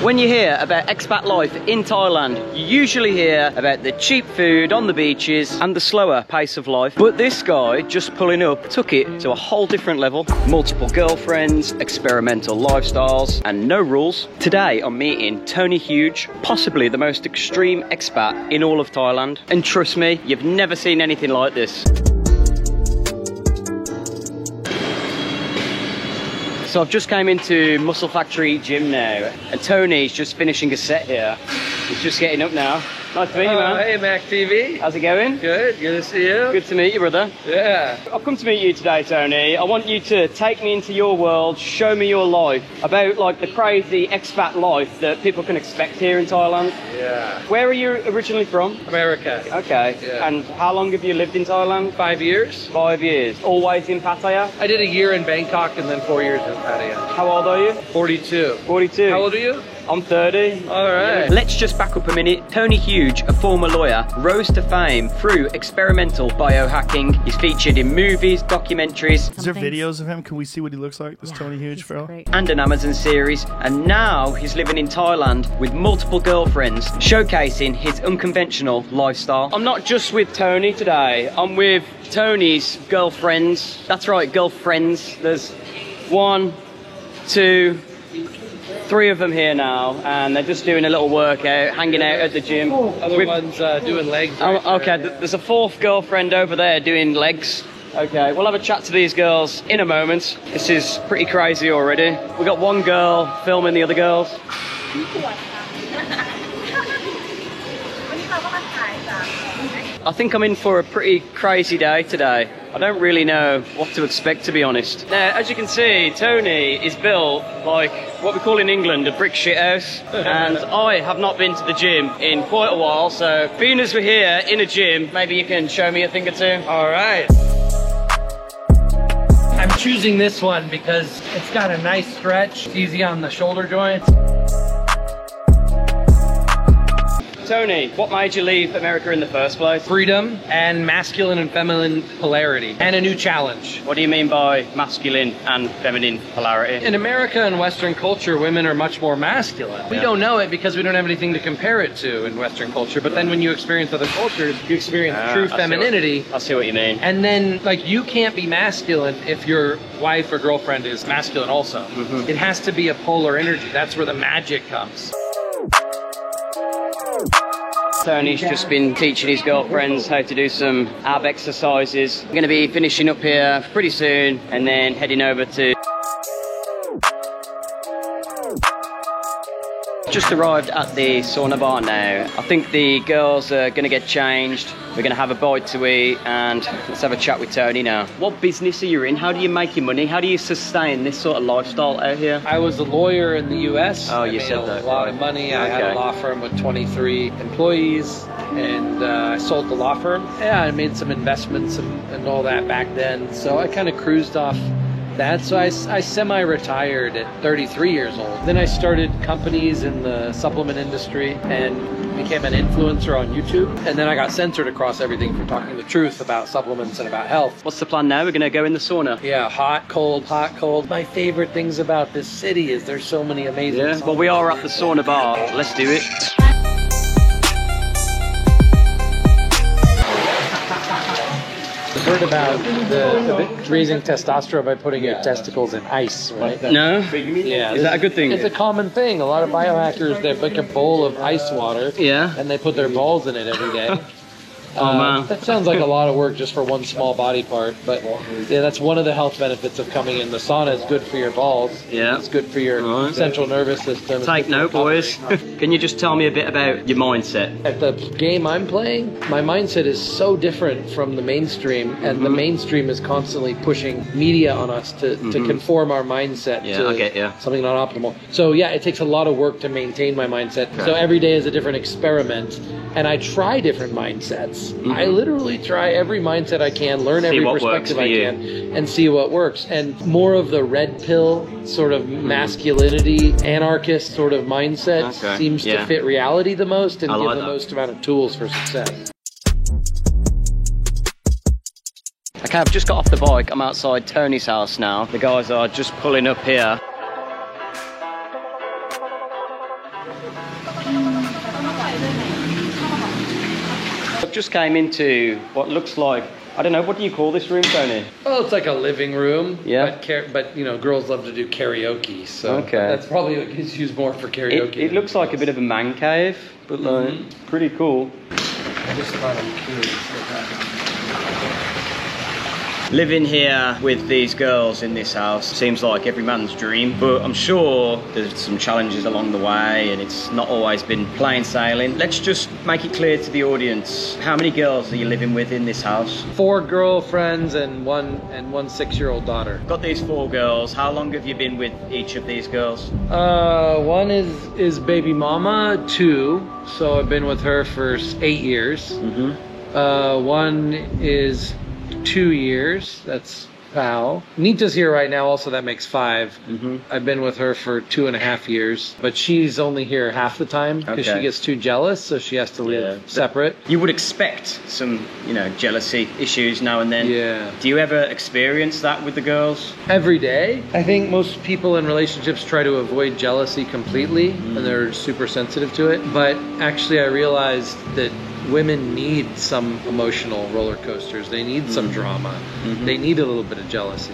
When you hear about expat life in Thailand, you usually hear about the cheap food on the beaches and the slower pace of life. But this guy, just pulling up, took it to a whole different level. Multiple girlfriends, experimental lifestyles, and no rules. Today, I'm meeting Tony Huge, possibly the most extreme expat in all of Thailand. And trust me, you've never seen anything like this. So I've just came into Muscle Factory Gym now, and Tony's just finishing a set here. He's just getting up now. Nice to meet you, man. Hey, Mac TV. How's it going? Good. Good to see you. Good to meet you, brother. Yeah. I've come to meet you today, Tony. I want you to take me into your world, show me your life, about like the crazy expat life that people can expect here in Thailand. Yeah. Where are you originally from? America. Okay. Yeah. And how long have you lived in Thailand? 5 years. 5 years. Always in Pattaya? I did a year in Bangkok and then 4 years in Pattaya. How old are you? 42. 42. How old are you? I'm 30. All right. Let's just back up a minute. Tony Huge, a former lawyer, rose to fame through experimental biohacking. He's featured in movies, documentaries. Is there videos of him? Can we see what he looks like, this Tony Huge bro? And an Amazon series. And now he's living in Thailand with multiple girlfriends, showcasing his unconventional lifestyle. I'm not just with Tony today. I'm with Tony's girlfriends. That's right, girlfriends. There's 1, 2, 3 of them here now, and they're just doing a little workout, hanging out at the gym. Other one's doing legs. Right okay, there's a 4th girlfriend over there doing legs. Okay, we'll have a chat to these girls in a moment. This is pretty crazy already. We got one girl filming the other girls. I think I'm in for a pretty crazy day today. I don't really know what to expect, to be honest. Now, as you can see, Tony is built like what we call in England a brick shit house. And I have not been to the gym in quite a while, so being as we're here in a gym, maybe you can show me a thing or two. All right. I'm choosing this one because it's got a nice stretch. It's easy on the shoulder joints. Tony, what made you leave America in the first place? Freedom and masculine and feminine polarity, and a new challenge. What do you mean by masculine and feminine polarity? In America and Western culture, women are much more masculine. We don't know it because we don't have anything to compare it to in Western culture, but then when you experience other cultures, you experience true femininity. I see what you mean. And then, like, you can't be masculine if your wife or girlfriend is masculine also. It has to be a polar energy. That's where the magic comes. Tony's just been teaching his girlfriends how to do some ab exercises. We're going to be finishing up here pretty soon and then heading over to... Just arrived at the sauna bar now. I think the girls are going to get changed. We're going to have a bite to eat and let's have a chat with Tony now. What business are you in? How do you make your money? How do you sustain this sort of lifestyle out here? I was a lawyer in the US. Oh, you said that. A lot of money. I had a law firm with 23 employees and I sold the law firm. Yeah, I made some investments and all that back then. So I kind of cruised off that. So I semi-retired at 33 years old. Then I started companies in the supplement industry and became an influencer on YouTube. And then I got censored across everything for talking the truth about supplements and about health. What's the plan now? We're going to go in the sauna. Yeah, hot, cold, hot, cold. My favorite things about this city is there's so many amazing saunas. Well, we are at the sauna bar. Let's do it. Heard about the raising testosterone by putting your testicles in ice, right? No? Yeah. Is that a good thing? It's a common thing. A lot of biohackers, they make a bowl of ice water. Yeah. And they put their balls in it every day. Oh, man. That sounds like a lot of work just for one small body part, but yeah, that's one of the health benefits of coming in. The sauna is good for your balls. Yeah. It's good for your central nervous system. Take note, boys. Can you just tell me a bit about your mindset? At the game I'm playing, my mindset is so different from the mainstream, and the mainstream is constantly pushing media on us to conform our mindset to something not optimal. So yeah, it takes a lot of work to maintain my mindset. Okay. So every day is a different experiment, and I try different mindsets. I literally try every mindset I can, learn every perspective I can, and see what works. And more of the red pill sort of masculinity, anarchist sort of mindset seems to fit reality the most and give the most amount of tools for success. Okay, I've just got off the bike. I'm outside Tony's house now. The guys are just pulling up here. I've just came into what looks like, I don't know, what do you call this room, Tony? Oh, it's like a living room. Yeah. But you know, girls love to do karaoke, so okay. That's probably what gets used more for karaoke. It looks like a bit of a man cave, but like pretty cool. I just thought I'm curious. Living here with these girls in this house seems like every man's dream, but I'm sure there's some challenges along the way and it's not always been plain sailing. Let's just make it clear to the audience, how many girls are you living with in this house? 4 girlfriends and one 6-year-old daughter. Got these 4 girls. How long have you been with each of these girls? One is baby mama, 2, so I've been with her for 8 years. One is 2 years, that's Pal. Nita's here right now, also that makes 5. I've been with her for 2.5 years, but she's only here half the time because she gets too jealous, so she has to live separate. You would expect some, you know, jealousy issues now and then. Yeah. Do you ever experience that with the girls? Every day. I think most people in relationships try to avoid jealousy completely, and they're super sensitive to it. But actually I realized that women need some emotional roller coasters. They need some drama. They need a little bit of jealousy.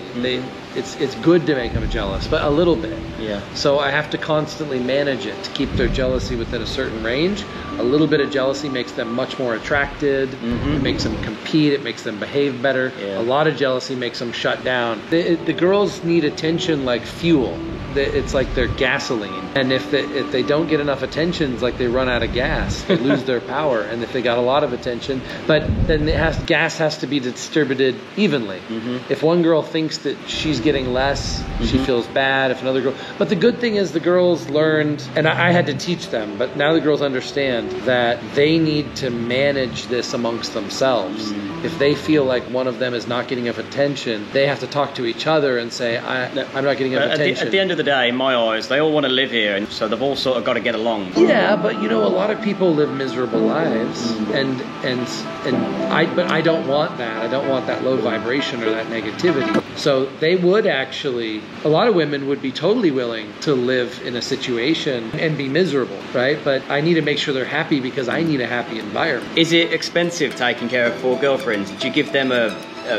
It's good to make them jealous, but a little bit. Yeah. So I have to constantly manage it to keep their jealousy within a certain range. A little bit of jealousy makes them much more attracted. It makes them compete. It makes them behave better. A lot of jealousy makes them shut down. The girls need attention like fuel. It's like they're gasoline, and if they don't get enough attention, it's like they run out of gas. They lose their power. And if they got a lot of attention, but then gas has to be distributed evenly. If one girl thinks that she's getting less, she feels bad. If another girl, but the good thing is the girls learned, and I had to teach them, but now the girls understand that they need to manage this amongst themselves. If they feel like one of them is not getting enough attention, they have to talk to each other and say, I'm not getting enough attention. At the end of the day, in my eyes, they all want to live here, and so they've all sort of got to get along. Yeah, but you know, a lot of people live miserable lives, but I don't want that. I don't want that low vibration or that negativity. So they would actually, a lot of women would be totally willing to live in a situation and be miserable, right? But I need to make sure they're happy because I need a happy environment. Is it expensive taking care of 4 girlfriends? Do you give them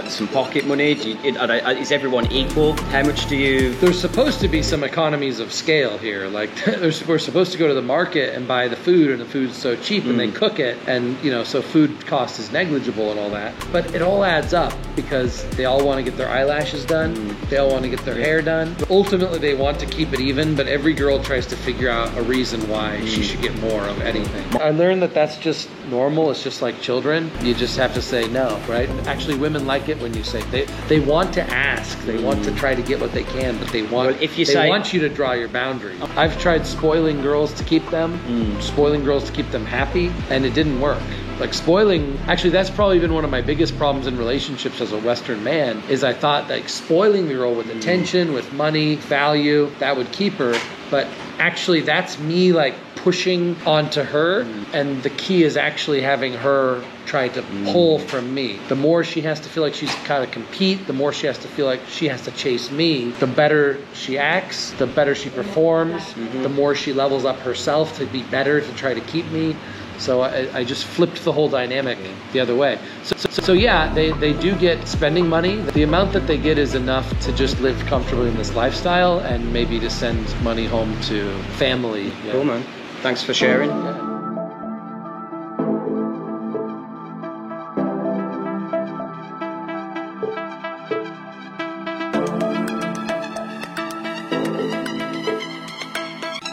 some pocket money? Is everyone equal? How much do you... There's supposed to be some economies of scale here. Like we're supposed to go to the market and buy the food, and the food's so cheap and they cook it, and you know, so food cost is negligible and all that. But it all adds up because they all want to get their eyelashes done. They all want to get their hair done. Ultimately, they want to keep it even, but every girl tries to figure out a reason why she should get more of anything. I learned that that's just normal. It's just like children. You just have to say no, right? Actually, women like it when you say they want to ask, they want to try to get what they can, but they want want you to draw your boundary. I've tried spoiling girls to keep them, spoiling girls to keep them happy, and it didn't work. Like spoiling, actually that's probably been one of my biggest problems in relationships as a Western man, is I thought like spoiling the girl with attention, with money, value, that would keep her. But actually that's me like pushing onto her, and the key is actually having her try to pull from me. The more she has to feel like she's kind of compete, the more she has to feel like she has to chase me, the better she acts, the better she performs, the more she levels up herself to be better, to try to keep me. So I just flipped the whole dynamic the other way. So yeah, they do get spending money. The amount that they get is enough to just live comfortably in this lifestyle and maybe to send money home to family. Yeah. Cool, man. Thanks for sharing.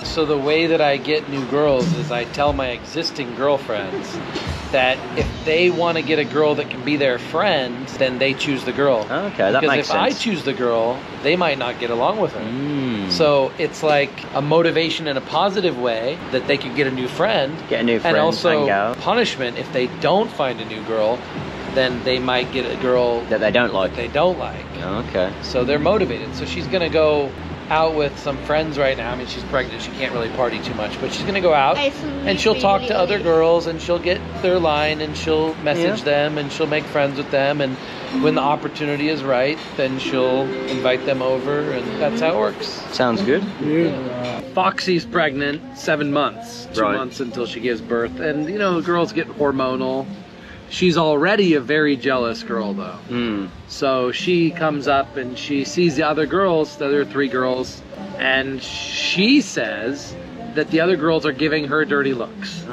So the way that I get new girls is I tell my existing girlfriends that if they want to get a girl that can be their friend, then they choose the girl. Okay, that makes sense. Because if I choose the girl, they might not get along with her. So it's like a motivation in a positive way that they could get a new friend. Get a new friend, and also hang out. Punishment if they don't find a new girl, then they might get a girl that they don't like. Okay. So they're motivated. So she's gonna go out with some friends right now. I mean, she's pregnant, she can't really party too much, but she's gonna go out and she'll talk to other girls and she'll get their line and she'll message them and she'll make friends with them, and when the opportunity is right, then she'll invite them over, and that's how it works. Sounds good. Yeah. Foxy's pregnant, 7 months, 2 months until she gives birth. And, you know, girls get hormonal. She's already a very jealous girl, though. So she comes up and she sees the other girls, the other 3 girls, and she says that the other girls are giving her dirty looks.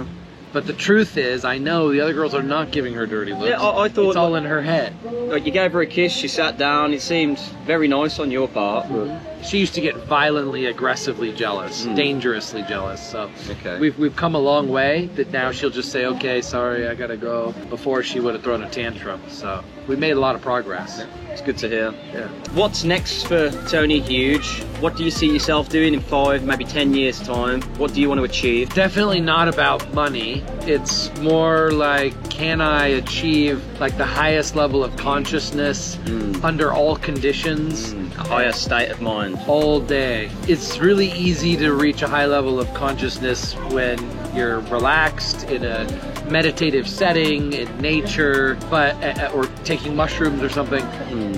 But the truth is, I know the other girls are not giving her dirty looks. Yeah, I thought it's all in her head. Like, you gave her a kiss, she sat down, it seemed very nice on your part. But she used to get violently, aggressively jealous, dangerously jealous. So okay. we've come a long way that now she'll just say, okay, sorry, I gotta go. Before she would have thrown a tantrum. So we made a lot of progress. Yeah. It's good to hear. Yeah. What's next for Tony Huge? What do you see yourself doing in 5, maybe 10 years time? What do you want to achieve? Definitely not about money. It's more like, can I achieve like the highest level of consciousness under all conditions? A higher state of mind. All day. It's really easy to reach a high level of consciousness when you're relaxed in a meditative setting, in nature, but or taking mushrooms or something.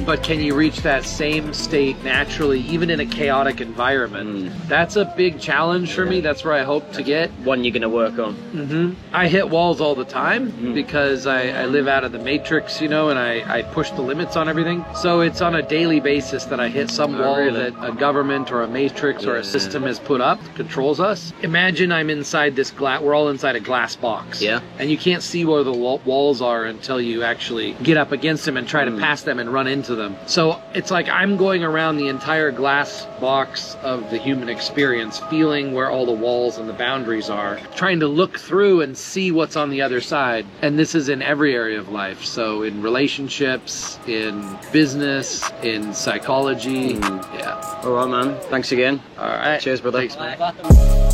But can you reach that same state naturally, even in a chaotic environment? That's a big challenge for me. That's where I hope to get. One you're going to work on. I hit walls all the time because I live out of the matrix, you know, and I push the limits on everything. So it's on a daily basis that I hit some wall that a government or a matrix or a system has put up, controls us. Imagine I'm inside this glass, we're all inside a glass box. Yeah. And you can't see where the walls are until you actually get up against them and try to pass them and run into them. So it's like I'm going around the entire glass box of the human experience, feeling where all the walls and the boundaries are, trying to look through and see what's on the other side. And this is in every area of life. So in relationships, in business, in psychology. Yeah. All right, man. Thanks again. All right. Cheers, brother. Thanks, man.